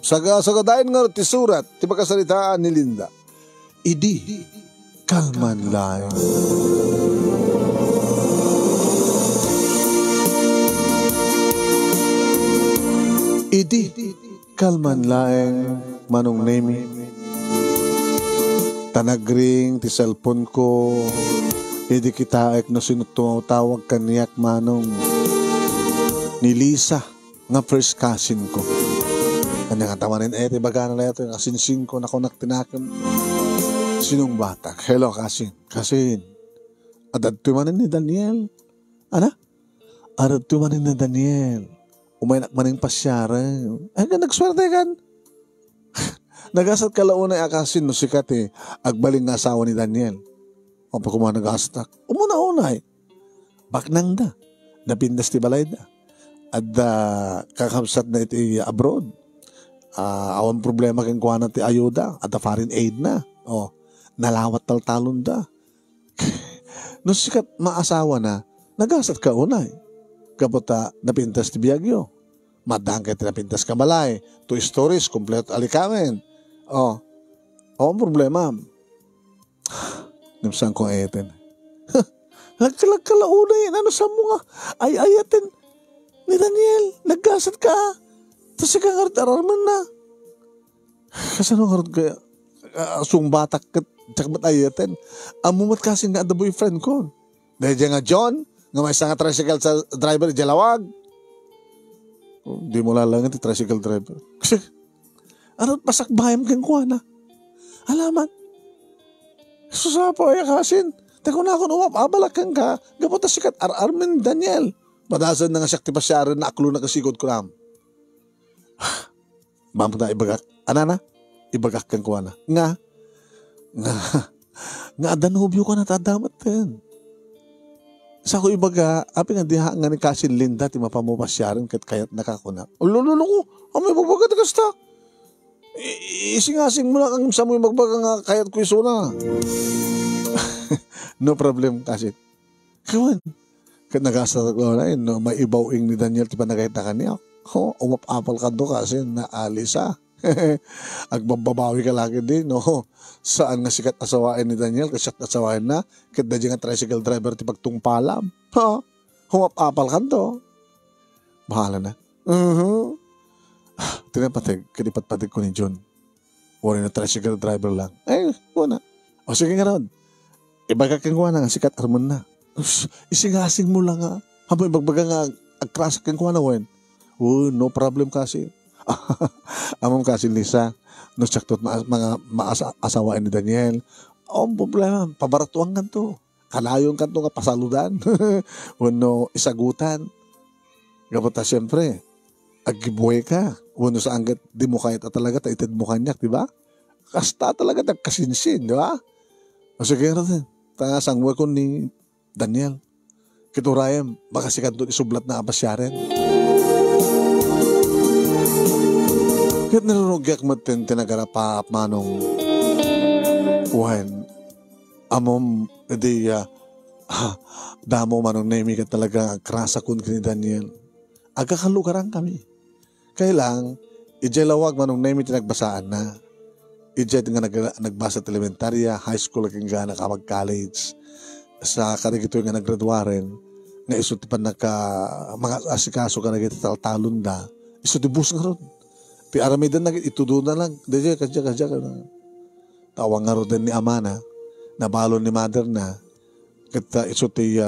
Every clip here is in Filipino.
Sagadain nga ti surat, ti makasalitaan ni Linda. Idi, kalman lang. Idi, kalman lang, Manong Nemi. Tanagring ti cellphone ko, idi kita ek no sinutawag kaniyak Manong. Ni Lisa, nga first cousin ko. Kanya nga tamanin, ti baga na ito, yung asinsing ko na kunak tinakan. Sinong batak? Hello, cousin. Cousin, adad tumanin ni Daniel. Ana? Adad tumanin ni Daniel. Umaynak maning pasyaran. Ay, nagswerte kan. Nagasat ka launay akasin no sikat agbaling nga asawa ni Daniel. O pa kuma nagastak. Umuna-unay. Baknang da. Napindas ti balay da. At kakabsat na iti abroad. Awan problema kang kuha na ti ayuda. At foreign aid na. O, nalawat taltalon da. No sikat maasawa na, nagasat ka unay. Kaputa napintas ti biyagyo. Madang kayo napintas ka balay. 2 stories, kompleto alikamen. O, ang problema. Nimsan ko ayatin. Nagkalagkalaunay, ano sa mga ayatin ni Daniel, naggasat ka. Tapos ikaw araraman na. Kasi ano nga kaya, sungbatak ka, tsaka ba't ayatin. Amumat kasi nga the boyfriend ko. Dahil nga John, nga may isang tricycle sa driver, jalawag. Di mo lalangan ti tricycle driver. Kasi, ano pasakbayam kang kuha na? Alaman. Susapo ay akasin. Tako na ako umapabalak kang ka. Gapot na sikat Armin Daniel. Madasan na nga siya tipasyaran na aklo na kasigod ko lang. Bampo na ibagak. Anana? Ibagak kang kuha na. Nga adanubyo ka na tadamat din. Sa ko ibaga, api nga diha nga ni Kasin Linda, ti mapamupasyaran kayat nakakuna. Lolo ko, may babagat ka sta. Isingasing mo lang ang sa mo magbaga nga kayat ko isuna. No problem, Kasin. Kawan, kat nagasatag ko na no, may ibawing ni Daniel, ti panagayat na kanya. Umapapal ka do Kasin, na alisa. Agbababawi ka lagi din, no? Saan nga sikat asawain ni Daniel, kasi asawain na, kada dyan nga tricycle driver ti pagtungpalam. Humapapal ka to. Bahala na. Tinapatig, kanipat-patig ko ni John. Wala na tricycle driver lang. Ay, wala. O sige nga ron. Ibaga kang kuha na nga, sikat armon na. Isingasing mo lang nga. Habang ibagbaga nga, agkrasak kang kuha na, wen. No problem kasi. Among kasi Lisa, no saktot mga maasawain ni Daniel. Problema, pabaratuan ka to. Kalayon ka to nga pasaludan. Wano isagutan. Gapota siyempre, agibuhay ka. Wano sa anggat, di mo kahit talaga, taitid mo kanyak, di ba? Kasta talaga nagkasinsin, di ba? O sige rin, sangwa ko ni Daniel. Kiturayam, baka sikat doon isublat na abasyaren. Kahit narunugyak matin tinagarapap manong uwan. Amom, hindi damo manong Nemi ka talaga krasa kun ni Daniel. Aga kalugaran kami. Kailang, ijelawag manong Nemi tinagbasaan na. Ijay nga nagbasa at elementarya, high school kang gana ka mag-college. Sa karigito nga naggraduaren, nga isut pa mga asikaso ka nagitataltalon na, isut ibus nga ron. Pi aramidan na itudo na lang. Dede kadya ka na. Tawang nga rin ni ama na. Nabalon ni mother na. Kata iso ti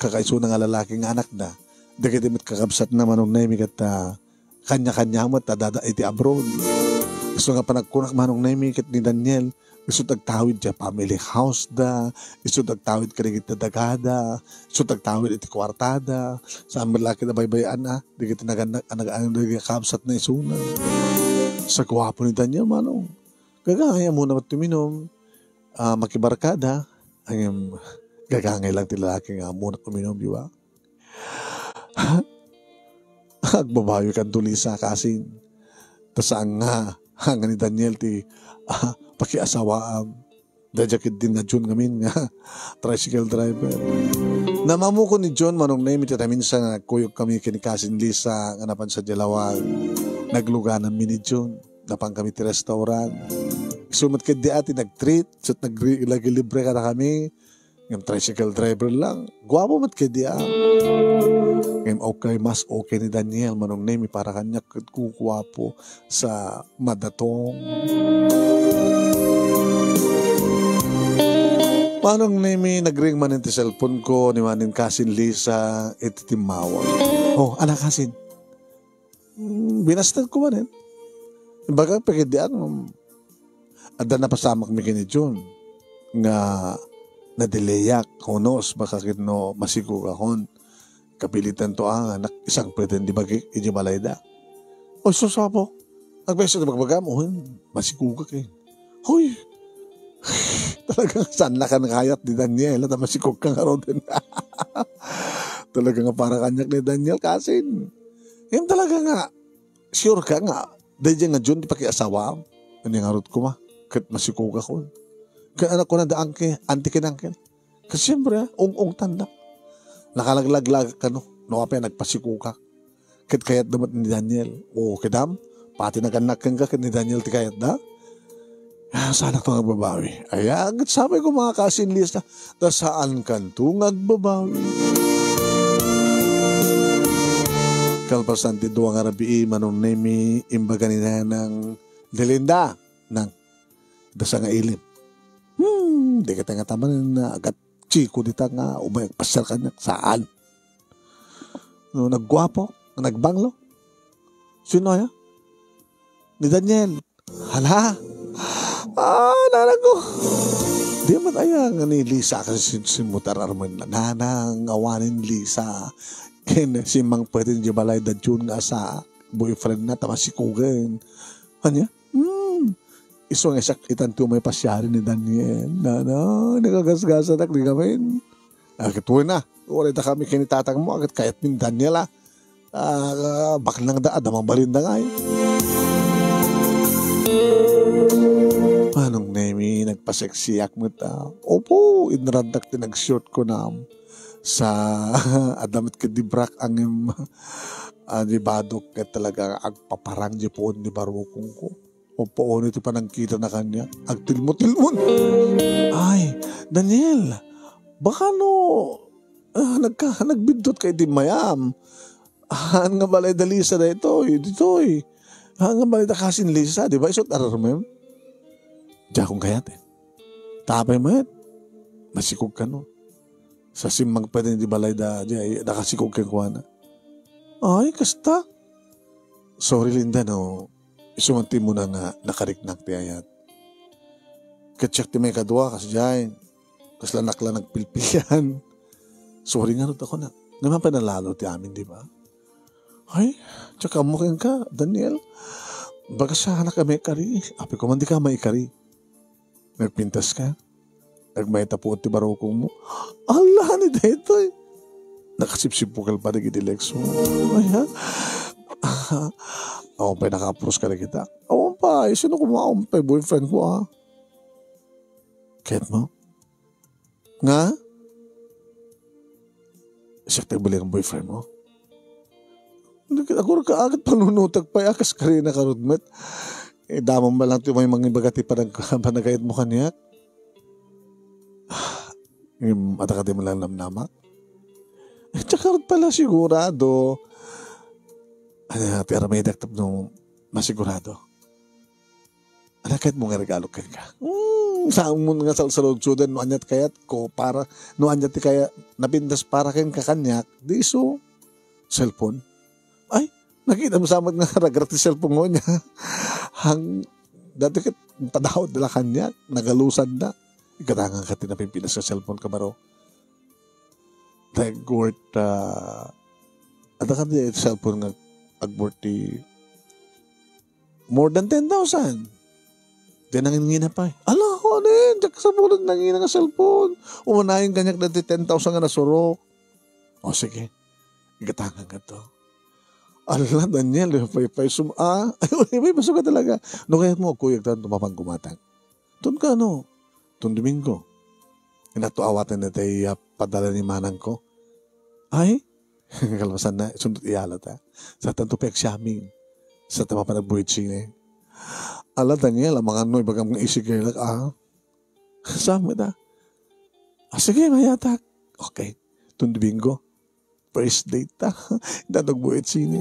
kakaiso na nga lalaking anak na. Dede dimit kakabsat na manong Nemi kata kanya-kanya mo dada iti abroad. Iso nga panagkunak manong Nemi kat ni Daniel. Iso tagtawid siya family house da. Iso tagtawid karigit na dagada. Iso tagtawid iti kwartada. Sa amalaki na baybayan na. Di kita nagkakabsat na isuna. Sa kuwapo ni Daniel, manong. Gagangay muna matuminom. Makibarkada. Ang gagangay lang ti lalaki nga muna tuminom, di ba? Agbabayo kan tulisa kasin. Tasaan nga. Hanga ni Daniel ti pakiasawaam. Dajakit din na John ngamin nga tricycle driver. Namamuko ni John manong Nemi tita minsan nagkuyog kami kinikasin Lisa nga napan sa Jalawag. nagluga ng minidyon. Napang kami ti restaurant. Sumat ka di ati nag-treat. Sut nag-libre ka na kami. Yung tricycle driver lang. Guwapo mat ka di Ngayon okay, mas okay ni Daniel. Manong nemi para kanya kukuwapo sa madatong. Manong nemi nagring manin ti cellphone ko. Ni manin kasin Lisa. Iti timawag. Oh, anak kasin. Binastan ko manin. Baga pakidian. Ada na pasamak mi kini June. Nga nadeleyak. Kunos baka kino masigug akon. Kapilitan to ang anak isang pretend di bagi iji malayda. O susapo. Nagbeso na magbagamo. Masigug ka eh. Hoy. Talagang saan na ka nakayat ni Daniel. At masigug ka nga ron din. Talaga nga para kanyak ni Daniel kasin. Yan talaga nga. Sure ka nga. Dahil nga June di pa asawa. Ano yung harot ko ma. Kat masigug ako. Kaya anak ko na daang ke. Anti kinangkin. Kasi siyempre ung tanda. Nakalaglag ka no. Nakapaya nagpasigug ka. Kat kayat damat ni Daniel. O kadam. Pati naganakan ka kat ni Daniel ti kayat da. Sana ito nagbabawi. Ay, agad sabi ko mga kasinlista. Da saan kan ito nagbabawi. Kalpasan ti duwang arabi manong nemi imbaga nila ng Delinda ng dasa nga ilim. Di ka nga taman na agad chiko dita nga umayag pasal ka na saan. No, naggwapo, nagbanglo. Sino ya? Ni Daniel. Hala. Nanang ko. Di man ayang ni Lisa kasi simutar arman na nanang awanin Lisa. Ken si Mang pwede di balay da June nga sa boyfriend na tamasikugan. Kanya? Iso nga sakitan to may pasyari ni Daniel. Nagagasgasan ak di kami. Kituwi na. Wala na kami kinitatang mo. Agad kayat min Daniel bakal nang daan. Damang balinda nga eh. Manong nemi nagpaseksiyak mo ta. Opo, inradak ti nag-short ko na sa adamit ka di brak ang adibadok ka talaga agpaparang di poon di barukong ko. Opo, ito pa nang kita na kanya. Agtilmo-tilmon. Ay, Daniel, baka no, nagbindot kay di mayam. Nga balay da Lisa na ito, dito eh. Nga balay da kasin Lisa, di ba? Isot ararmem. Diya kong kayat eh. Tapay mo yan. Masikog ka no. Sa simang pa rin di balay da, diya, nakasikog ka kuha na. Ay, kasta. Sorry Linda no. Isumanti mo na nga nakariknak ti ayat. Katsak ti may kadwa kasi dyan. Kasi lanakla nagpilpilyan. Sorry nga rin ako na. Naman pa nalalo ti amin, di ba? Ay, tsaka mukhin ka, Daniel. Baga sa anak ka may kari. Api ko man di ka may kari. Nagpintas ka. Nagmayta po ti barokong mo. Allah ni dito eh. Nakasipsipukal pa na ginilex mo. Ay ha? Ako pa'y naka-approach ka na kita. Ako pa, sino kumaon pa boyfriend ko ha? Kahit mo? Nga? Siya bali ang boyfriend mo? Ako ka agad panunutag pa yakas ka rin nakarudmet. Damang ba lang ito may mga bagati panagayat mo kanyak? Atakati mo lang namnamak? Tsaka pala sigurado. Pero may daktap nung masigurado. Kahit mo nga regalo ka ka. Saan mo nga sa lodsudan, no anyat kayat ko, para, no anyat kaya, napindas para kayong kakanyak, di so, cellphone. Ay, nakita mo samad nga ragratis cellphone mo niya. Dati kat, padahod nila kanyak, nagalusan na. Ikatangan ka tinapimpinas sa cellphone ka baro. Nag-worth, ada ka di cellphone nga,ag-worth more than 10,000. Di nangingina pa eh. Ala ko, ano yun? Diyak sa bulod nangingina nga cellphone. Umanayin kanyak dati 10,000 nga nasurok. O sige, igatangan ka to. Ala, Daniel, pay may baso ka talaga. No kaya mo, kuya, tumapang kumatang. Tun ka, no? Tun Domingo. Inatuawatan na tayo padala ni manang ko. Ay, kalmasan na, sundot iyalat ha. Sa tanto pek siyaming. sa tama pa nagbuhit sini. Ala Daniel, ang mga noy bagang mga isigilak Sama na. Sige, mayatak. Okay. Tundi bingo. First date ta. Dadagbuhit sini.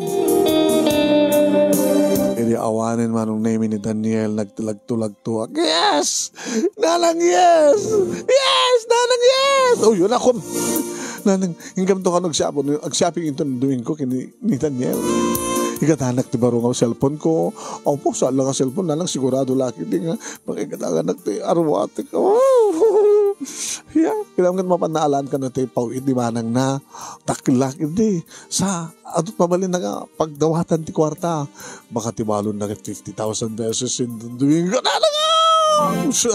Ili awanin manong name ni Daniel nagtulag-tulag-tuwag. Yes! Nanang yes! Yes! Nanang yes! Oh, yun ako. Nanang, hinggang to ka nag-shopping ito doing ko ni Daniel. Ikatanak ti baro nga cellphone ko. Opo, saan lang ang cellphone na lang sigurado laki din nga. Pakikatanak ti arwate ka. Yeah, kailangan mapanaalaan ka na ti pawid di manang na taklak hindi. Sa adot pabalin na nga pagdawatan ti kwarta. Baka ti balon na 50,000 pesos in doing ko. Nanang nga!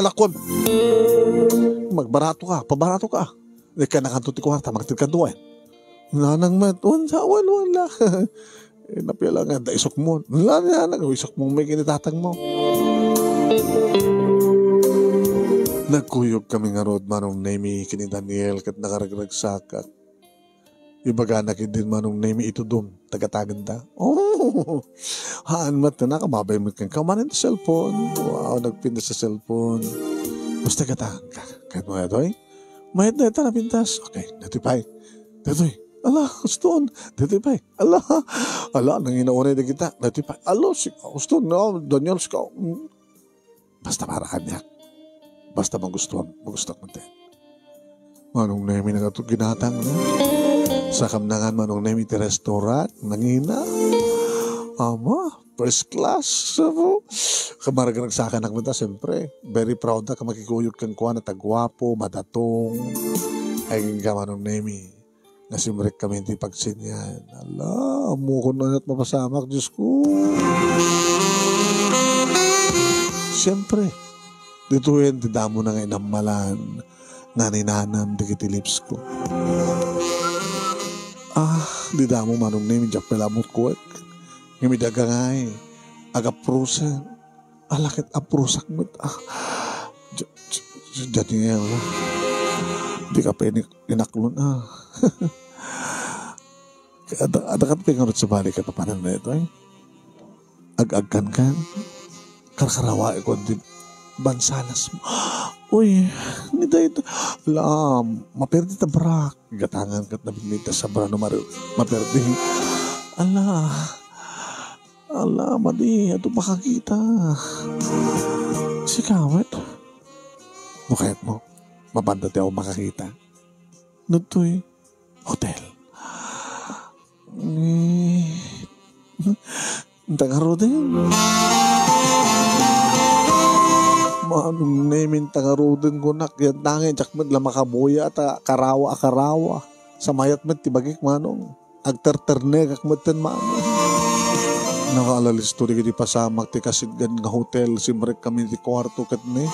Alakon. Magbarato ka, pabarato ka. Hindi ka nakanto ti kwarta, magtigkanduan. Nanang mat, wala. Napila nga, isok mo. Wala na, isok mo may kinitatang mo. Nagkuyog kami nga road manong name kini Daniel kat nakaragragsakak. Ibaga na din manong name ito dum, tagataganda. Haan mat na nakamabay mo kang kamanin sa cellphone. Wow, nagpinda sa cellphone. Basta tagatang ka. Kahit mo ito'y, mayat na ito na pintas. Okay, natipay. Dito'y, ala, gusto Dito pa. Ala, nang inaunay na kita. Dito pa. Ala, gusto no, Daniel, basta para kanya. Basta magustuhan mo din. Manong nemi na ito ginatang na. Sa kamnangan manong nemi ti restaurant. Nangina. Ama, first class. Kamaragang nagsaka na kita, siyempre. Very proud na ka makikuyog kang kuha na tagwapo, madatong. Ay ka manong nemi. Nasimrek kami hindi pagsinyan. Ala, amukon na na't mapasamak. Diyos ko. Siyempre, dito yun, didamo na nga inamalan. Naninanam, dikiti lips ko. Didamo manong name, diyak pelamot ko. Ngimidaga nga agaprusan. Alakit aprusak mo. Diyati nga yan. Di ka pa inaklon. Ada kan pengarut sebalik ka papanan na ito Ag-agkan kan. Karkarawa ko di bansanas mo. Uy, nida ito. Alam, maperdi ta brak. Gatangan kat na binita sa brano maperdi. Ala, madi, ito makakita. Si Kawet. Mukayat mo. Mabanda tayo makakita. Nutoy hotel. Tangaro din. Manong namin tangaro din ko nak. Yan tangin. Tsakmat lang makabuya at karawa. Sa mayat mat tibagik manong. Agterterne kakmatan manong. Nakalalis to di pasamak ti kasidgan nga hotel. Simrek kami ti kwarto kat ni.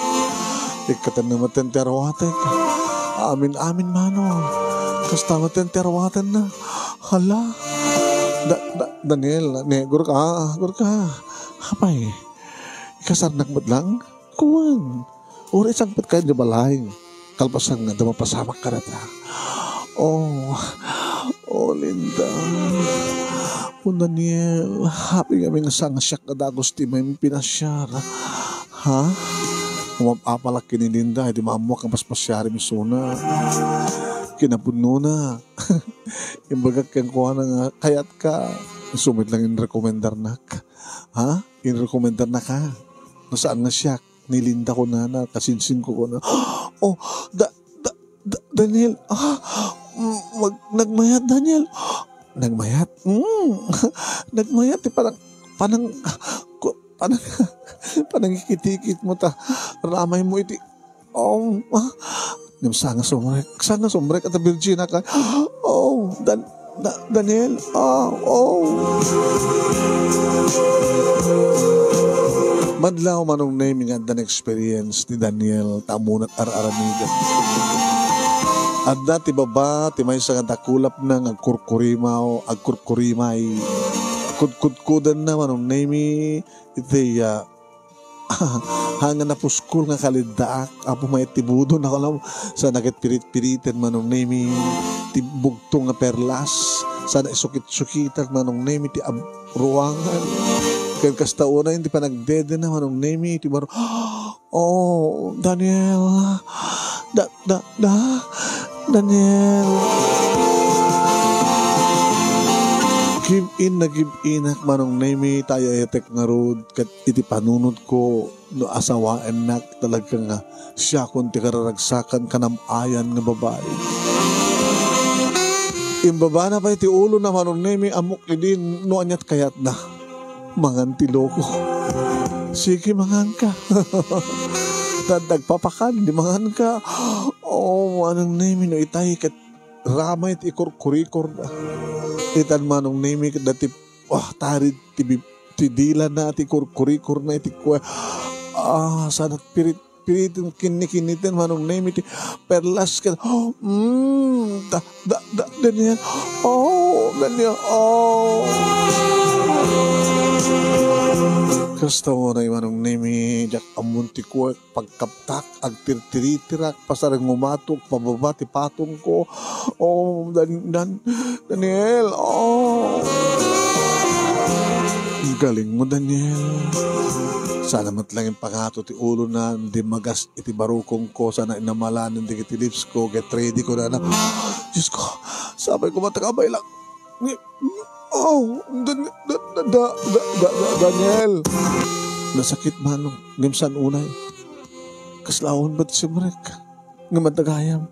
Ikatan na matenterwatan ka. Amin manong. Kasta matenterwatan na. Hala. Daniel, gur ka. Hapay. Ikasarnak ba't lang? Kuwan. Uri isang pat kayo di balay. Kalpasan nga damapasamak ka rata. Oh, Linda. Daniel, happy kami nga sang siyak na dagos ti may pinasyar. Ha? Umapalak kini Linda, di maamuak ang paspasyari misuna. Kinapuno na. Imbagak kang kuha na nga, kayat ka. Sumit lang in-recommendar na ka. Ha? In-recommendar na ka. Nasaan na siya? Nilinda ko na kasinsin ko na. Oh, Daniel. Nagmayat, Daniel. Nagmayat? Nagmayat. Parang ikitikit mo ta. Ramay mo iti. Oh, Sana sumrek at Virginia ka. Oh, Daniel. Madlaw manong naming at an experience ni Daniel tamunat ar-aramigan. At dati baba, timay sa kadakulap ng agkurkurimay. Kudkudan na manong nami iti hanga na puskul nga kalidaak apo may tibudo na kalam sa nagit-pirit-piritan manong nami tibugtong nga perlas sa naisukit-sukitan manong nami ti ruangan Kaya kasta una hindi pa nagdede na manong name iti baro. Oh, Daniel. Daniel. Give in na give in ak manong name tayo etek nga road kat iti panunod ko no asawaan nak talaga nga siya kung ti kararagsakan kanamayan nga babae. Imbaba na pa iti ulo na manong name amok idin no anyat kayat na. Mangantilo ko. Sige, mangan ka. Nagpapakan, di mangan ka. Oh, anong name no itay kat ramay ti ikur-kurikor na. Itan manong name kat dati, tarid ti dila na ti ikur-kurikor na iti kwa. Sanat piritin kinikinitin manong name iti perlas kat. Daniel. Daniel. Kasta mo na imanong name jak amunti ko pagkaptak ag tirtiritirak pasarang ngumatok pababati patong ko. Daniel. Galing mo, Daniel. Sana matlang yung pangato ti ulo na hindi magas iti barukong ko. Sana inamalan hindi kiti lips ko. Get ready ko na. Diyos ko, sabay ko matakabay lang. Daniel. Nasakit manong ngimsan unay. Kaslawon ba't si Marek? Ngamadagayam.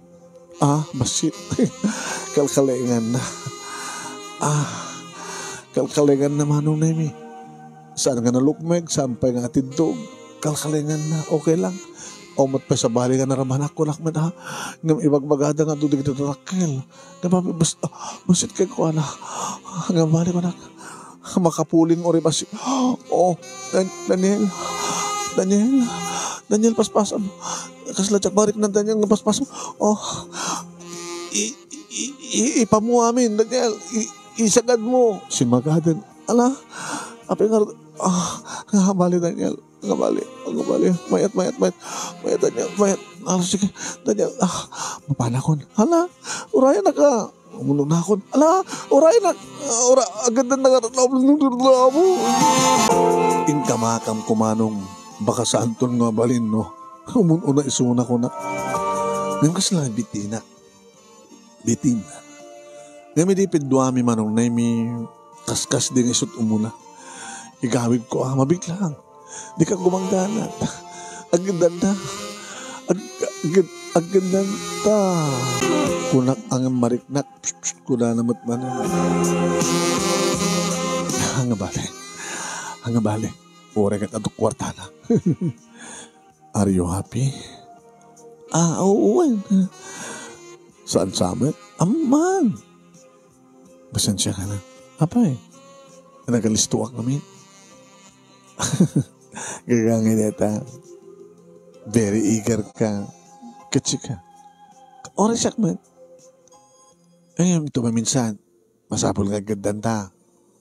Basit. Kalkalengan na. Kalkalengan na manong nemi. Saan nga nalukmeg, sampay nga atidog. Kalkalengan na, okay lang. Mat pa sa bali nga naraman ako lakman ngam ibagbagada nga dudig dito nakil. Basit kay ko ngam bali ko makapuling ori basit. Daniel paspasan. Kaslajak barik na Daniel nga paspasan. Ipamu amin Daniel. Isagad mo. Simagadan. Apay nga bali Daniel. Ngabali. Mayat. Daniel, mayat. Sige, Daniel. Mapanakon. Uraya na ka. Umulong na akon. Uraya na. Agad na nga. Ingkamakam kumanong baka sa anton nga balin, no? Umununa isuna ko na. Ngayon kasi lang bitin. Ngayon may di pinduami manong na may kaskas din isut umuna. Igawid ko, mabiglang. Di ka gumanggana. Agandanda. Agandanda. Kunak ang mariknak. Kuna namat man. Hangabali. Ore kat ato kwartana. Are you happy? Oo. Saan samet? Aman. Basensya ka na. Apay. Nagalistuak namin. Gagangin neta. Very eager ka. Katsika. Oras siyak man. Ayun, ito maminsan. Masapol nga gandanta.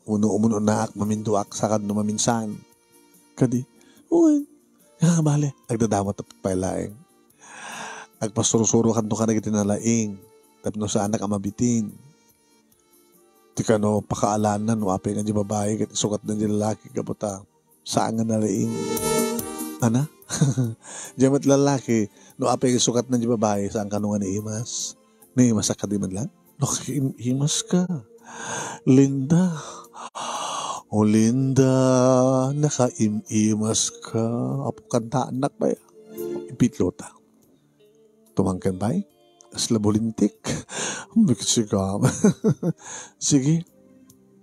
Umuno na ak, maminduak, sakad no maminsan. Kadi, uy. Bale, agdadamot at pailaing. Agpasurusuro kan to ka na gitinalaing. Tapno sa anak amabitin. Di ka no, pakaalan na no, apay nga di babae, kat sukat na di lalaki ka puta. Saan nga nalaing? Ana? Diyamat lalaki, no apay sukat na di babae, saan ka nung nga niimas? Niimas ka di man lang? No, imas ka. Linda. Linda, naka-imas ka. Apo kanta anak ba ya? Ipitlota. Tumangkan ba eh? Aslabulintik. Bikit siya sige,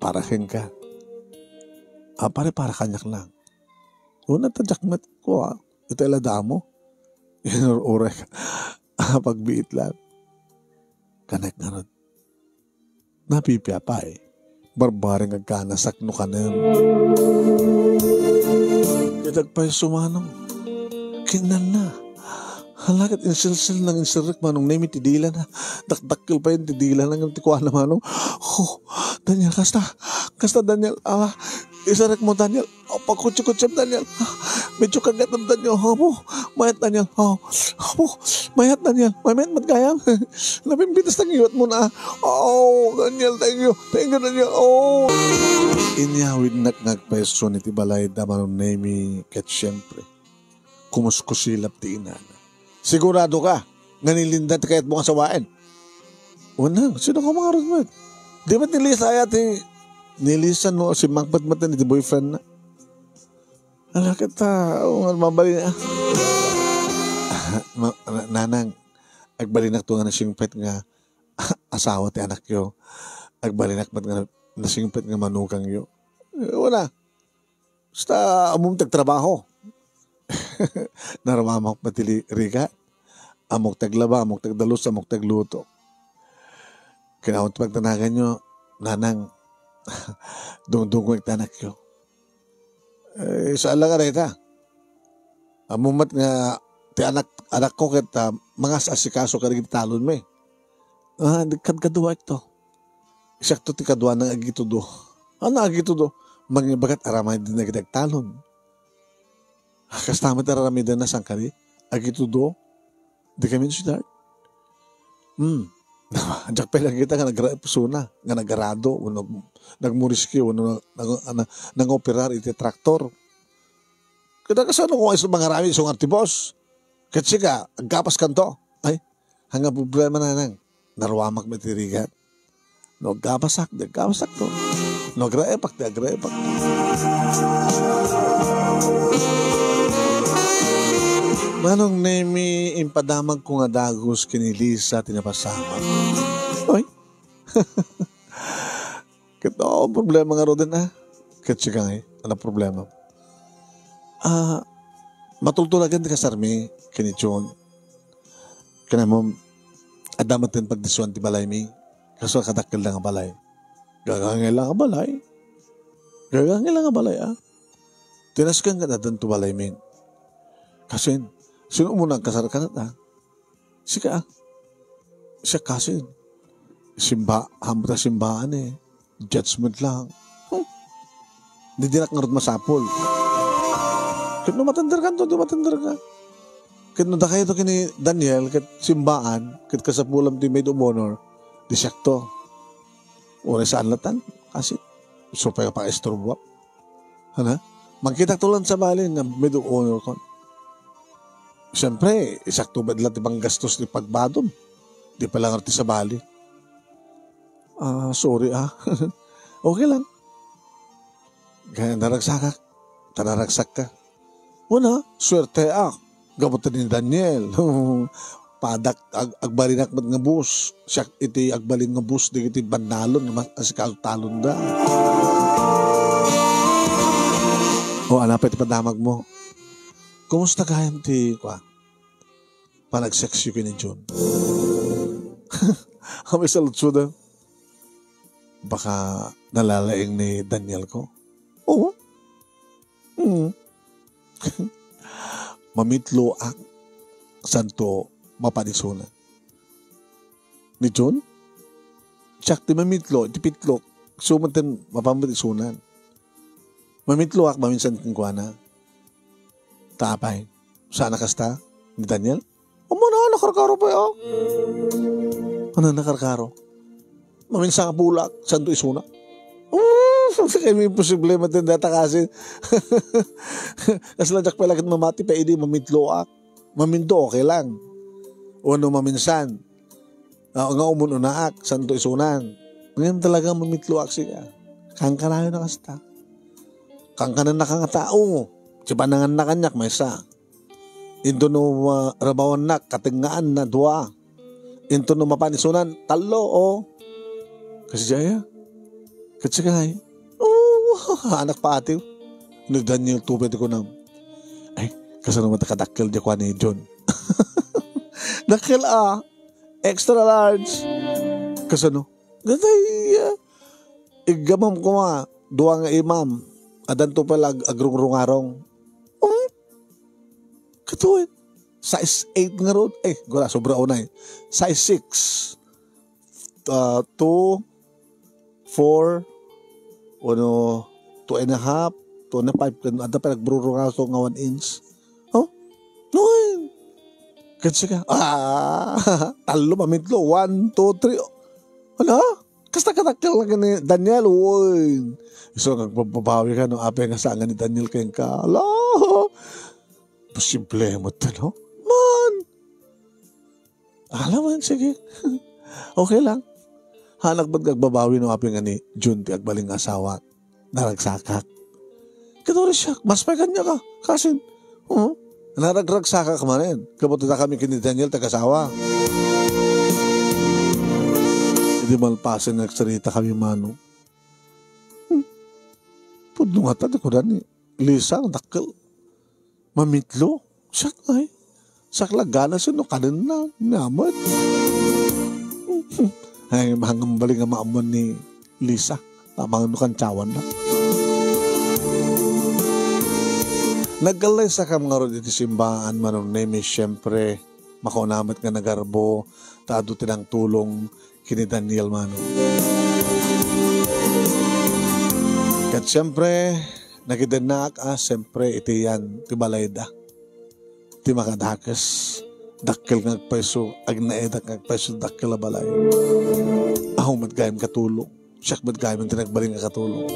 parahin ka. Para kanyak lang. Una tajakmat ko ito ilada mo. Inurure ka. Pagbiit lang. Kanek na rin. Napipya pa eh. Barbaring agkanasak no ka na yun. Kitag pa yung sumanong. Kinan na. Halagat insilsil ng insirik manong name tidila na. Dakdakil pa yun tidila na ng tikuan na manong. Daniel, kasta Daniel. Isarek mo Daniel. Pagkutsip Daniel. Medyo kagat ng Daniel. mayat Daniel. Mayat Daniel. Mayat matgayam. Napimpitas ng iwat mo na. Daniel, thank you. Thank you, Daniel. Inyawid nagpwesto ni Tibalay damanon nemi ket siyempre. Kumuskusilap ti inana. Sigurado ka, nanilindan ti kayat mo kasawain. Una, sino ka mga rosmet? Di ba't nilisa nilisa no, si Magpat ni ti boyfriend na? Ala kita, mabali na. Nanang, agbalinak to nga nasingpet nga asawa ti anak yo. Agbalinak mat nga nasingpet nga manukang yo. Wala. Basta among tagtrabaho. Naramamak matili riga. Amok taglaba, amok tagdalos, amok tagluto. Kinawant pagtanagan nyo, nanang, dung-dung ko tanak yo. Saan lang areta? Amumat nga, ti anak ko kita, mga asikaso ka rin talon may. Kadwa ito. Isakto ti kadwa ng agitudo. Ano agitudo? Bagat aramay din nagdagtalon. Kastamat aramay din na sangkari. Agitudo. Di kami start. Anjak pa lang kita nga nagrapsuna, nga nagarado, nagmuriski, nang-operar iti traktor. Kada kasano kung ay mga rami isong artibos. Kasi ka, agkapas kanto. Ay, hanga problema na nang, narwamak matirigat. No, gabasak to. No, agraepak. Manong nemi impadamag ko nga dagos kinilisa tinapasama. Oy. Kito problema nga rodin na. Katsikang ano problema? Matultulagan di kasarmi kini John. Kana mo adamat din pagdisuan ti balay mi. Kaso kadakkel lang nga balay. Gagangil lang nga balay. Tinaskan ka na dun to balay mi. Kasi sino mo nang kasar ka na? Siya kasi. Hamta simbaan Judgment lang. Di dinak nga rin masapol. Kit no matandar ka to, di matandar ka. Kit no da kayo to kini Daniel, kit simbaan, kit kasapulam ti maid of honor, di sakto. Ure saan latan? Kasi, supaya ka pa estrobo. Magkita tulan sa balin na maid of honor ko. Siyempre, isakto ba lang ibang gastos ni pagbadom? Di pa lang arti sa bali. Sorry Okay lang. Kaya naragsak ka. Wala, swerte Gabutan ni Daniel. Padak, agbalinak mat nga bus. Siya iti agbalin nga bus, di iti bandalon, asikaw talon da. Anapit padamag mo. Kumusta kayam ti panagseksyo ki ni John? Kami sa lutsudan. Baka nalalaing ni Daniel ko? Oo. Mamitlo ang santo mapanisuna. Ni John? Siyak ti mamitlo, ti pitlo. Sumuntin mapamatisunan. Mamitlo ak maminsan kingkwana. Tapay. Saan nakasta? Ni Daniel? Nakarkaro pa nakarkaro? Maminsan ka bulak. Saan to isuna? Kaya may posible matindata kasi. Kasi lang pala kit mamati pa hindi mamintloak. Maminto, okay lang. O ano maminsan. Nga umununaak. Saan to isunan? Ngayon talagang mamintloak siya. Kangkanayo na kasta. Kangkanan na kangatao. Sipanangan na kanyak, may isa. Into no rabawan na, katingaan na, dua. Into no mapanisunan, talo, Kasi jaya. Kasi kaya. Anak pa ate. Nagdaniel tubed ko na. Ay, kasi naman nakadakil di ko ni John. Dakil extra large. Kasi Gatay, igamam ko duwa nga imam. Adan to pala agrungrungarong. Katuin. Size 8 nga road. Gula, sobra unay. Size 6. 2, 4, 2.5, 2.5. Ada pa nagbrurungaso nga 1 inch. No, Kasi ka, talo mamitlo, 1, 2, 3. Wala, kasta katakil lang ni Daniel, uy. So, nagpapabawi ka, no, apay nga saan ni Daniel kayong ka, ala, posible mo ito, no? Man, alam mo yun, sige. Okay lang. Hanak ba't kagbabawi no apay nga ni Jun, ti agbaling asawa, naragsakak. Kito siya, mas pa kanya ka, kasi, naragragsakak ka man rin. Kabuto na kami kini Daniel, tagasawa. Hindi malpasin nagsalita kami mano. Pudno nga tayo ko na ni Lisa, dakil. Mamitlo. Siya ay. Saklagana siya no kanin na. Naman. Ay, hanggang balik nga maaman ni Lisa. Mga nukantsawan na. Naggalay sa kam nga ro dito simbahan manong nemi siyempre makunamat nga nagarbo taado tinang tulong kini Daniel mano. Kat siyempre nagidenak siyempre iti yan ti balayda ti makadakas dakkel nga agpaiso agnaedak nga agpaiso dakkel a balay. Aho matgayam katulong siyak matgayam tinagbaling nga katulong.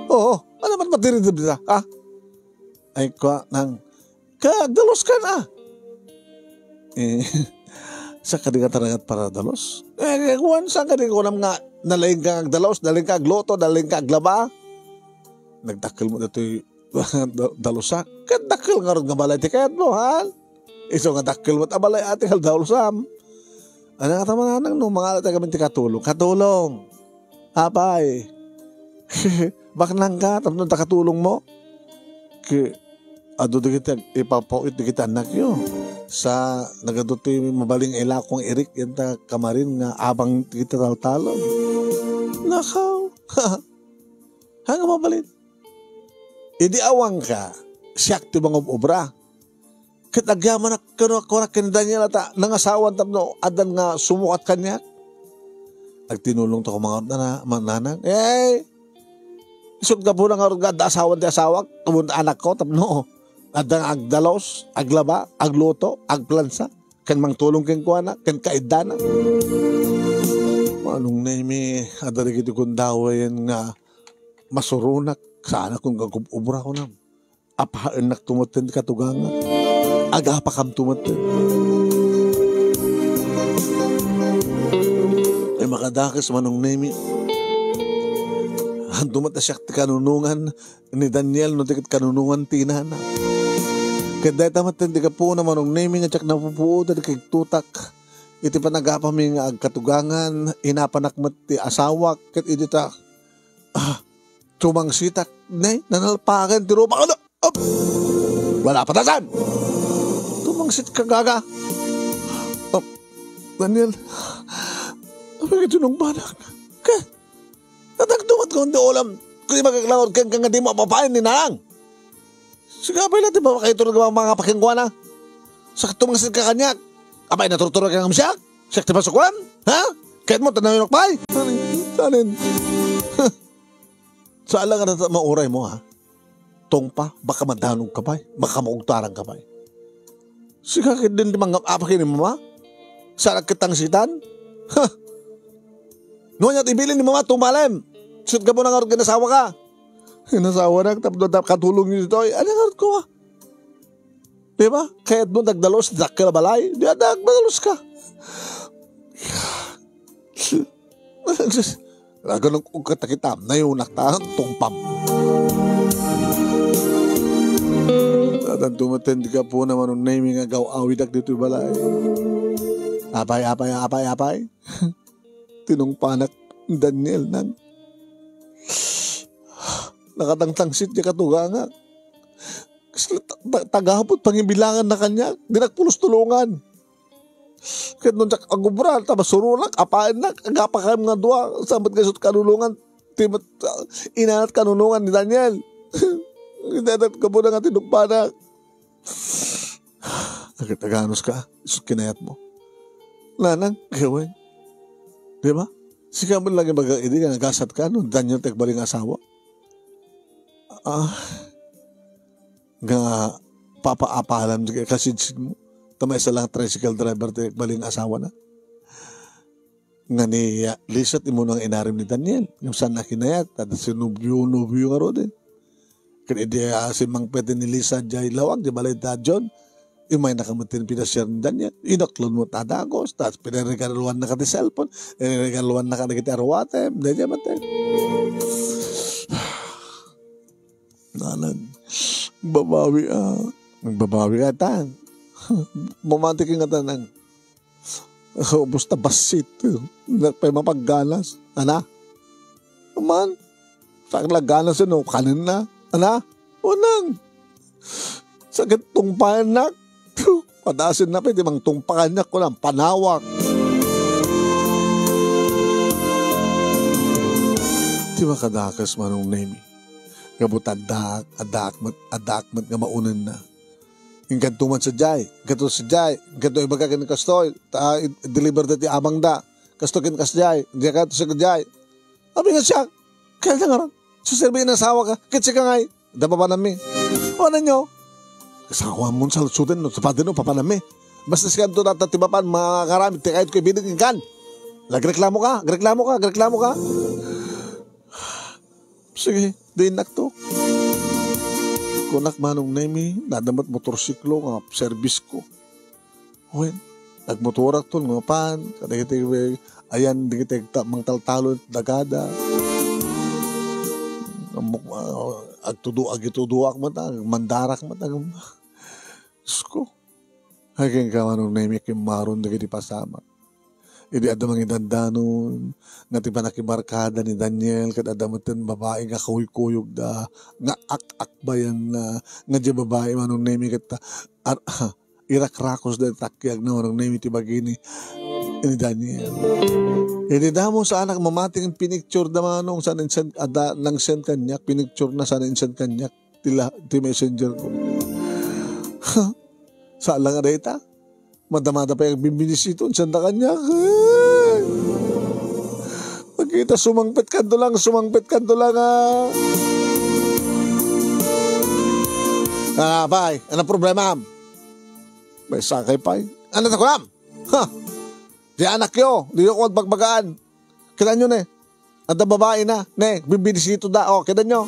Oo, ano man matiridib dita ay ko nang kadalos ka na. Sa kadingat para dalos. Kuwan sa kadingat ko nam nga nalaing ka agdalos, nalaing ka agloto, nalaing ka aglaba. Nagdakil mo dito dalosak. Kadakil nga ron nga balay tiket mo, ha? Iso nga dakil mo tabalay ati kal dalosam. Ano nga tama nang no, mga alata kami tikatulong. Katulong. Apay. Baknang ka, tapos takatulong mo. Ado di kita ipapauit di kita anak yo sa nagaduti mabaling ilakong irik yan ta kamarin nga abang kita taltalon nakaw hanga mabalin idi awang ka siyak ti mga obra ket agyaman nak kuno ken Daniel ata nangasawan tapno adan nga sumukat kanya agtinulong to ko mga mananang isod ka po na nga asawan ti asawak kumun anak ko tapno adang agdalos, aglaba, agluto, agplansa, kan mangtulong ken kuana, kan kaidana. Manong nemi adari kiti kun dawayan nga masurunak sana kung gagubra ko nam. Apaen nak tumutin katuganga. Aga pa kam tumutin. Ay makadakas manong nemi. Dumat na siya kanunungan ni Daniel no tikit kanunungan tinana. Kaya tamat di ka po naman ng naming at sak napupuo dahil kay tutak. Iti pa nagapaming agkatugangan, inapanakmat ti asawak, kat iti ta, tumangsitak, nanalpakan, tiro pa ka wala patasan! Tumangsit ka gaga. Daniel, apay ka tunong banak. Kaya, natagdumat ko hindi ulam, kung di magkaklawad kang nga di mapapain ni Nang. Sigapay natin ba kayo tulog mga pakingguan na? Sakit tumangsit ka kanyak. Apay naturuturo ka ng siyak? Siyak ti pasukuan? Ha? Kahit mo tanawin okpay? Sanin? Saan lang ka mauray mo ha? Tongpa, baka madanong kapay. Baka maugtarang kapay. Sigakit din di mga apakin ni mama? Saan kitang sitan? Ha? Noon niya tibilin ni mama tumalem. Sud ka mo na nga ginasawa ka. Nasawa na, tapos katulong nyo dito. Ano nga ko diba? Kahit mo nagdalos, dakil balay, di nagdalos ka. Ganun kung katakitam, nayunak ta, tungpam. Tatan tumatindi ka po naman ng naming agaw awidak dito balay. Apay. Tinungpanak Daniel nang nakatangtangsit niya katuganga. Tagahapot pangibilangan na kanya. Dinagpulos tulungan. Kahit nun siya agubra, tapos surulak, apain na, agapakam nga dua, sabat kayo sa kanulungan, inanat kanulungan ni Daniel. Inanat ka po na nga tinugpanak. Nagtaganos ka, isot kinayat mo. Lanang, gawin. Diba? Sika mo lagi mag-idi ka, nagasat ka, no? Daniel tekbaling asawa. Nga papaapahalam kasidsid mo. Tama isa lang tricycle driver ti baling asawa na. Nga ni Lisat imo nang inarim ni Daniel. Yung saan na kinayat. At sinubyo nga ro din. Kaya di si Mang Pete ni Lisa jay lawag. Di balay ta John. Yung may nakamutin pinasyer ni Daniel. Inaklon mo tadagos. Tapos pinarigaluan na ka ti cellphone. Pinarigaluan na ka na kiti arwate. Di dyan mate. Nanag. Babawi Nagbabawi ka tan. Mamantik nga tanang. Basta basit. Nagpay mapagganas. Ana? Aman? Saan laganas yun? Kanin na? Ana? Unang. Sakit tungpahan na. Padasin na pwede mang tungpahan niya ko lang. Panawak. Di ba kadakas manong name? Kabut adak nga maunan na. Yung kantuman sa jay, kanto sa jay, kanto ibaga kin kastoy, deliver dati amang da, kastokin kas jay, di ka to sa jay. Abi nga siya, kaya na nga ron, suserbihin na asawa ka, kitsi ka ngay, dapa pa nami. O ano nyo? Kasawa mo sa lusutin, no, sapatin no, papanami. Basta si kanto natatibapan, mga karami, tikahit ko ibinigin kan. Nagreklamo ka. Sige, dinak to. Kunak manong nemi, nadamat motorsiklo nga service ko. Wen, nagmotorak to nga pan, kadagiti ayan digiti mangtaltalo dagada. Agituduak mata, mandarak mata. Sko. Haking ka manong nemi kimaron digiti pasama. Idi adamang idandanon, nga ti panakibarkada ni Daniel, kat adamaten babae nga kuyog da, nga akbayan na, nga di babae manong nemi kat irakrakos da takyag na manong nemi ti bagini ni Daniel. Idi damo sa anak mamating pinicture da manong sa nang send kanyak, pinicture na sa send kanyak, ti messenger ko. Sa lang areta? Madamada pa yung bibinisito sa kanya. Pagkita sumangpit kanto lang pay, ano problema? May sakay pay. Ano na kulam? Ha? Di anak yo, di ko bagbagaan. Kita nyo ne. At ang babae na, ne, bibinisito da. O, kita nyo.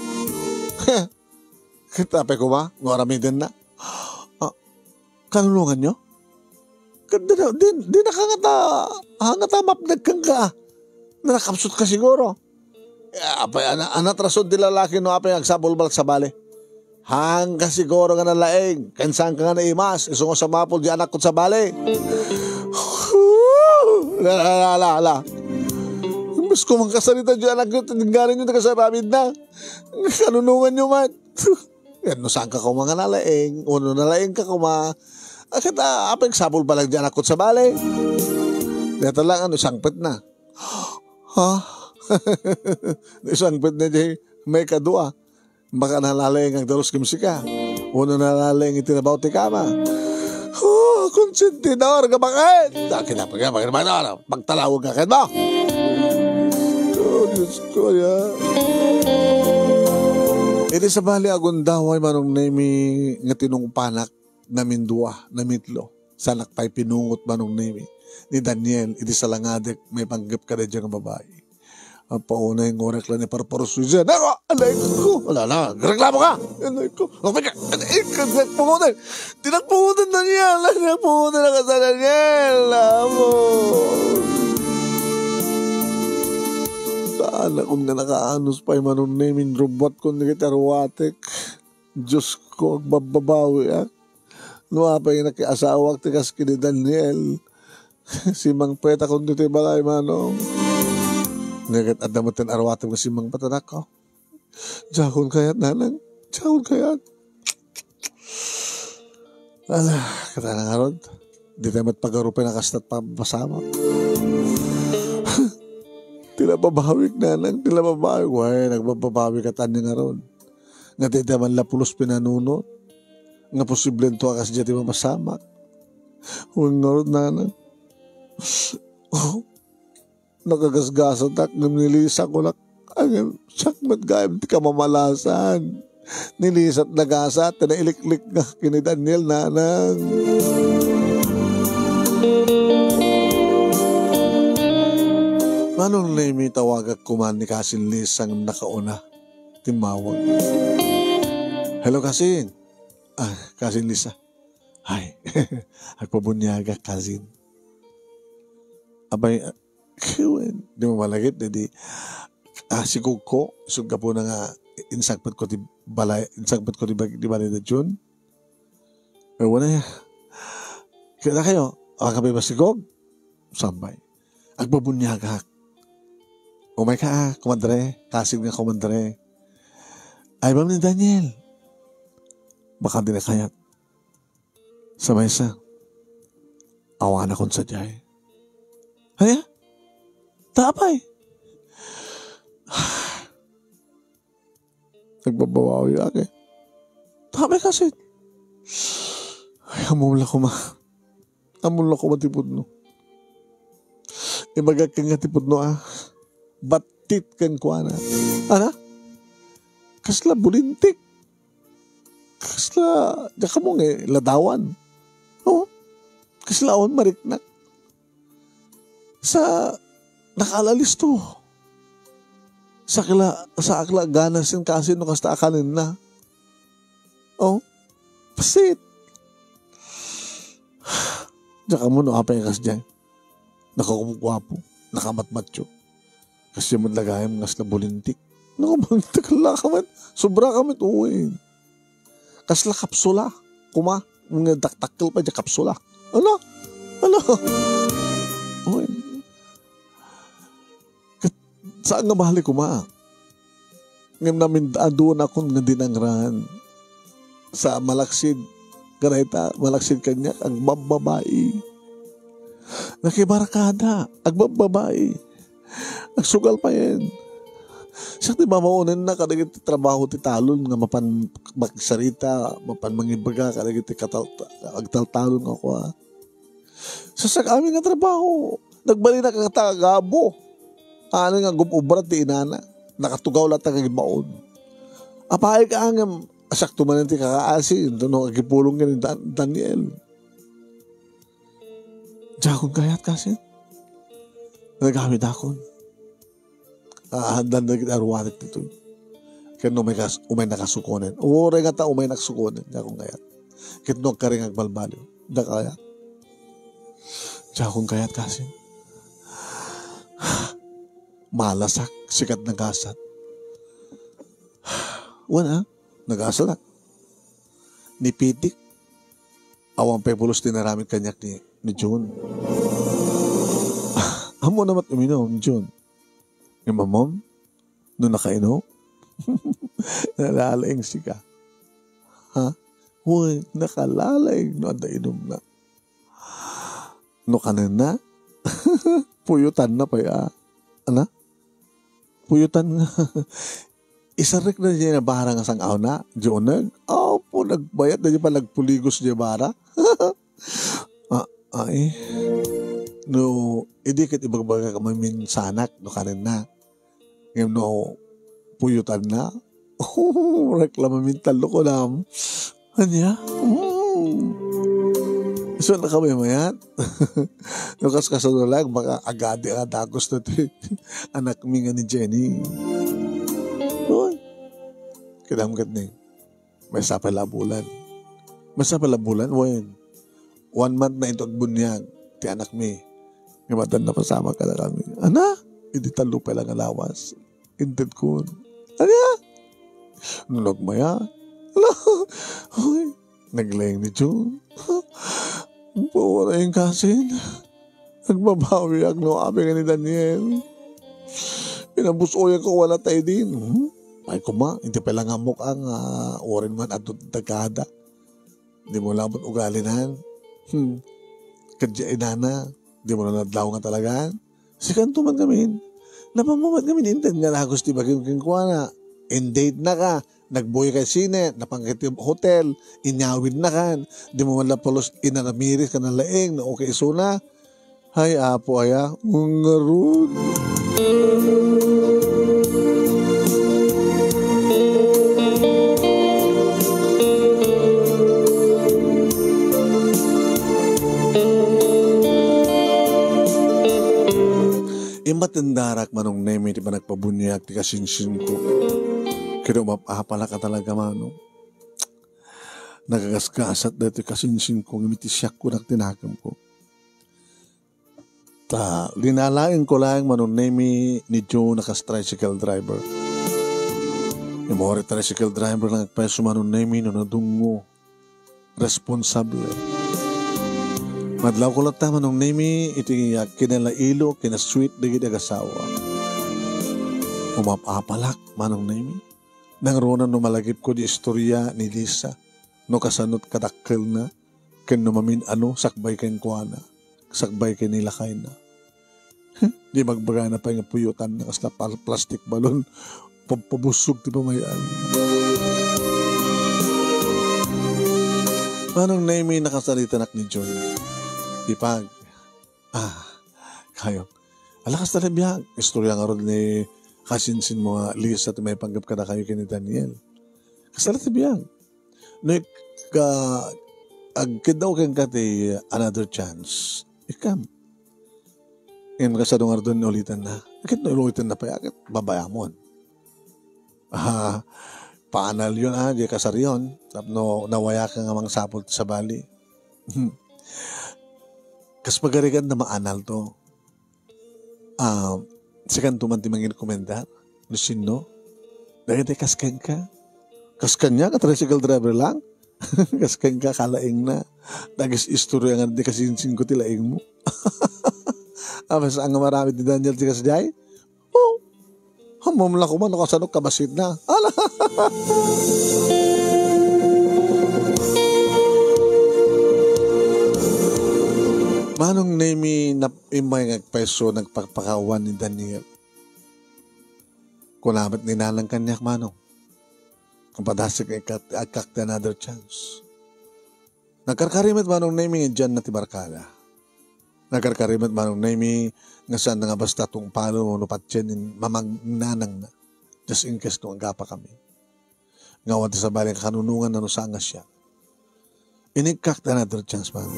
Kita pa ko ba? Ngorami din na. Kanulungan nyo? Di nakangata mapnag kang ka. Nakapsut ka siguro. Anatrasod di lalaki no apay agsabol balak sa bale. Hangga siguro nga nalaing. Kansang ka nga naimas. Isungo sa mapol di anak ko sa bale. Lala. Mas ko mangkasalita di anak ko. Tininggarin nyo nakasaramid na. Kanunungan nyo man. Yan no saan ka ko mga nalaing. Uno nalaing ka kuma. Akit apay sabol balag di anak ko sa bale. Dito lang sangpit na. Ha? Sangpit na di may kadua. Baka nalalay ang dalos kimsika. Uno nalalay ang itinabaw ti kama. Oh, konsentidor ka bakit? Dakin na pagkakamakin pagtalawag ka kahit mo. Oh, Diyos ko ya. Iti sa bali agundaway manong nemi nga tinungpanak na mindua, na mitlo. Sanak pa'y pinungot manong nemi ni Daniel. Iti sa langadek may panggap ka na dyan ang babae. Ang pauna yung ngorek lang ni Parparosu dyan. Ako, alay ko. Wala na, reklamo ka. Alay ko. Tinagpungutan. Tinagpungutan Daniel. Tinagpungutan na ka sa Daniel. Amo. Saan akong nga nakaanos pa yung manong namin robot ko ni Kitarwatek. Diyos ko, agbababawi Nuwa pa yung nakiasawak tikas kini Daniel. Si Mang Peta kung dito balay manong. Ngagat adamatan arwatang na si Mang Patanak ko. Jakon kayat nanang. Jakon kayat. Ala, kata nga ron. Di tayo matpagarupan na kastat pa pasama. Tila babawik nanang. Tila babawik. Way, nagbabawik at anya nga ron. Nga di tayo man lapulos pinanunot. Nga posible ito akas dyan di mapasamak. Huwag nga ron nanang. Nakagasgasan tak nilisa ko lang ang sakmat gayam di ka mamalasan nilisat nagasat na iliklik nga kini Daniel nanang Manong na may tawagag kuman ni Kasin Liz ang nakauna. Timawag. Hello, Kasin. Kasin Liz. Ay, agpabunyaga, Kasin. Abay, di mo malagit, di si Kukko, suga po na nga, insagpat ko di balay da June. Pero wala ya. Kaya kayo, kami ba si Gog? Sambay. Agbabunyaga. Umay ka, kumandre. Kasig nga kumandre. Ay, bam ni Daniel. Baka di na kayat. Sa maysa. Awan akong sadyay. Haya? Tapay. Nagbabawaw yung ake. Tapay kasi. Ay, amula ko ma. Amula ko matipod no. Imagag kang natipod no batit kang kuana. Ana? Kasla bulintik. Kasla, daka mong ladawan. Oo. Kasla on mariknak. Sa nakalalis to. Sa akla ganas yung kasi no kasta akanin na. Oh. Pasit. Daka mo no apay kas dyan. Nakakumukwapo. Nakamatmatyo. Kasi mo lagayam ngas na bulintik. Nakabulintik lang kaman. Sobra kami tuwin. Kasla kapsula. Kuma. Mga daktakil pa dyan kapsula. Ano? Uy. Saan nga mahali kuma? Ngayon namin doon ako nga dinangran. Sa malaksid. Garayta, malaksid kanya. Ang bababae. Nakibarakada. Ang bababae. Nagsugal pa yan. Siya ti mamaunan na kadagit ti trabaho ti talon nga mapan magsarita, mapan mangibaga kadagit ti agtaltalon ako Sa amin nga trabaho, nagbali na kakatagabo. Ano nga gumubrat ti inana. Nakatugaw lang tagagibaon. Apay ka nga sakto man ti kakaasi. Doon agipulong nga ni Daniel. Diyan kayat kasi. Nagamit akon. Handan na arwanik dito. Kaya umay nakasukunin. Uray nga ta umay nakasukunin. Diyan kong kayat. Kitnog ka rin agbalbaliw. Diyan kayat. Diyan kong kayat kasi. Malasak. Sikat na gasat. Wala. Nagasat. Nipitik. Awang pepulos din naramit kanyak ni June. Amo naman uminom, June. Yung mamam, nung nakainom, nalalaing sika. Ha? Uy, nakalalaing no anda inom na. No kanan na, puyutan na pa ya. Ano? Puyutan nga. Isarik na niya na bara nga sang aw na. Diyon po, nagbayat na niya pa nagpuligos niya bara. Ay. No, idikit ibagbaga ka maminsanak no kanin na. Ngayon no, puyutan na. Reklama mintalo ko na. Anya? So na kami mayat. Nukas kasano lang, baka agadi ang dagos na ito. Anak mi nga ni Jenny. Uy. Kinamgat na may sapalabulan. May sapalabulan, wen. 1 month na ito agbunyag. Ti anak mi. Ngamatan na pasama ka na kami. Ana? Hindi talo pa lang alawas. Inted ko. Ano? Nunog maya. Ala. Uy. Naglayang ni June. Pawala yung kasin. Nagbabawi ang noabi nga ni Daniel. Pinabusoyan ko wala tayo din. Ay kuma. Hindi pa lang amok ang orin man at dagada. Hindi mo lamot ugalinan. Kadya inana. Di mo na nadlaw nga talaga. Sikanto man kami. Napamamat kami. Inted nga na gusto ba kinkwa na. In-date na ka. Nagboy kay sine. Napangkitib hotel. Inyawid na ka. Di mo man lapalos inanamiris ka na laing na okay suna. Hay apo aya. Ungarun. matindarak manong nemi ti ba nagpabunyak ti kasinsin ko. Kaya mapapala ka talaga manong. Nagagasgasat dito kasinsin ko, ngimitisyak ko tinakam ko. Linalain ko lang manong nemi ni Joe tricycle driver. Yung mga tricycle driver na nagpeso manong nemi no nadungo. Responsable. Madlaw ko lang tama nung nemi iti kinalailo, kinasweet digit agasawa. Umapapalak manong nemi. Nang ronan no malagip ko di istorya ni Lisa. No kasanot kadakkel na. Ken no mamin sakbay ken kuana. Sakbay ken nilakay na. Di magbaga na pa yung puyutan na kasla plastic balon. Pabusog ti pamayan. Manong nemi nakasalita nak ni John. Ipag. Kayo. Alakas na biyag. Istorya nga ron ni kasinsin mo Lisa at may panggap ka na kayo kini Daniel. Kasalat na biyag. No, agkidaw kang kati another chance. Ikam. Ngayon kasadong nga ron ulitan na. Akit na ulitan na pa akit babayamon. Paanal yun di kasaryon. No, nawaya ka nga mang sapot sa bali. Kas pagarigan na maanal to. Sikan tumanti mangin komendar. Lusino. Dahil kaskan ka. Kaskan niya, tricycle driver lang. Kaskan ka, kalaing na. Nagis istorya nga di kasinsin ko tilaing mo. Mas ang marami di Daniel di kasjay. Hamom lang ko man, nakasanok kabasit na. Ala! Manong nemi na imay nagpeso nagpagpakawan ni Daniel. Kunamat ni nanang kanyak manong. Kung padasik akak another chance. Nagkarkarimat manong nemi nga dyan na tibarkada. Nagkarkarimat manong nemi nga saan nga basta itong palo no patsin mamang nanang na. Just in case nung agapa kami. Ngawan sa baling kanunungan na no saan nga siya. Inikak another chance man.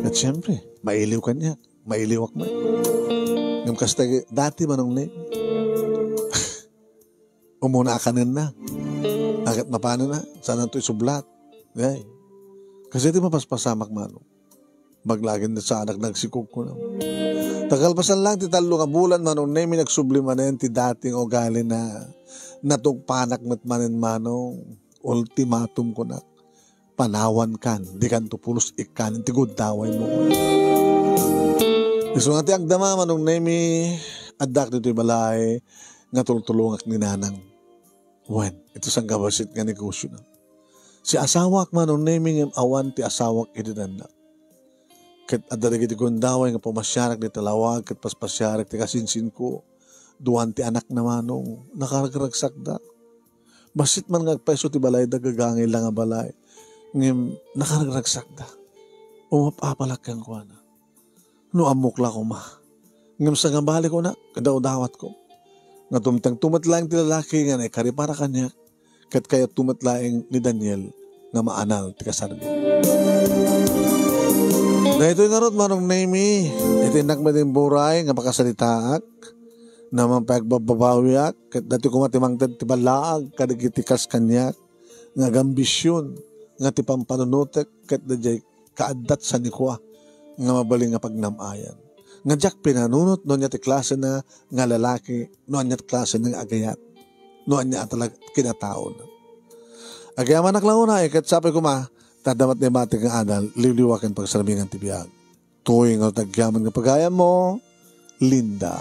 At siyempre, mailiw ka niya. Mailiw ak man. Yung kasta dati manong nemi. Umuna kanin na. Agad mapano na. Sana ito'y sublat. Ay. Kasi di mapaspasamak manong. Maglagin na sa anak nagsikog ko na. Tagalpasan lang ti talo nga bulan manong nemi nagsublima na yan ti dating ugali na natugpanak matmanin manong ultimatum ko na panawan kan di kan tupulos ikan ti gudaway mo. So nga ti agdama manong nemi adak dito'y balay nga tultulungak ni nanang. Wen, ito sang gabasit nga negosyo na. Si asawak manong nemi ng awan ti asawak idinan. Kat adarigi ti gundaway nga pumasyarak di talawag kat paspasyarak ti kasinsin ko duwan ti anak na manong nakaragsak da. Basit man nga peso ti balay da gagangay lang nga balay ngem nakaragsak da. Umapapalak kang ko na. No amukla ko ma. Ngem sa nga bali ko na kadaw-dawat ko. Nga tumatlang ti lalaki nga na karipara kanya kat kaya tumatlaing ni Daniel nga maanal ti kasarbi. Na ito'y narot manong nemi, itinak mo din buray, nga makasalitaak, naman pagbabawiak, kat dati kumatimang tibalaag, kadigitikas kanyak, nga gambisyon, nga tipampanunute, kat dadjay kaadat sa nikwa, nga mabaling nga pagnamayan. Nga jak pinanunot, noon niya ti klase na nga lalaki, noon niya ti klase ng agayat, noon niya talaga kinatao na. Agayaman naklauna, kat sabi ko tadamat ni matik nga anal, liwliwakan pagsarabingan tibiyag. Tuwing ang tagyaman nga pagaya mo, Linda.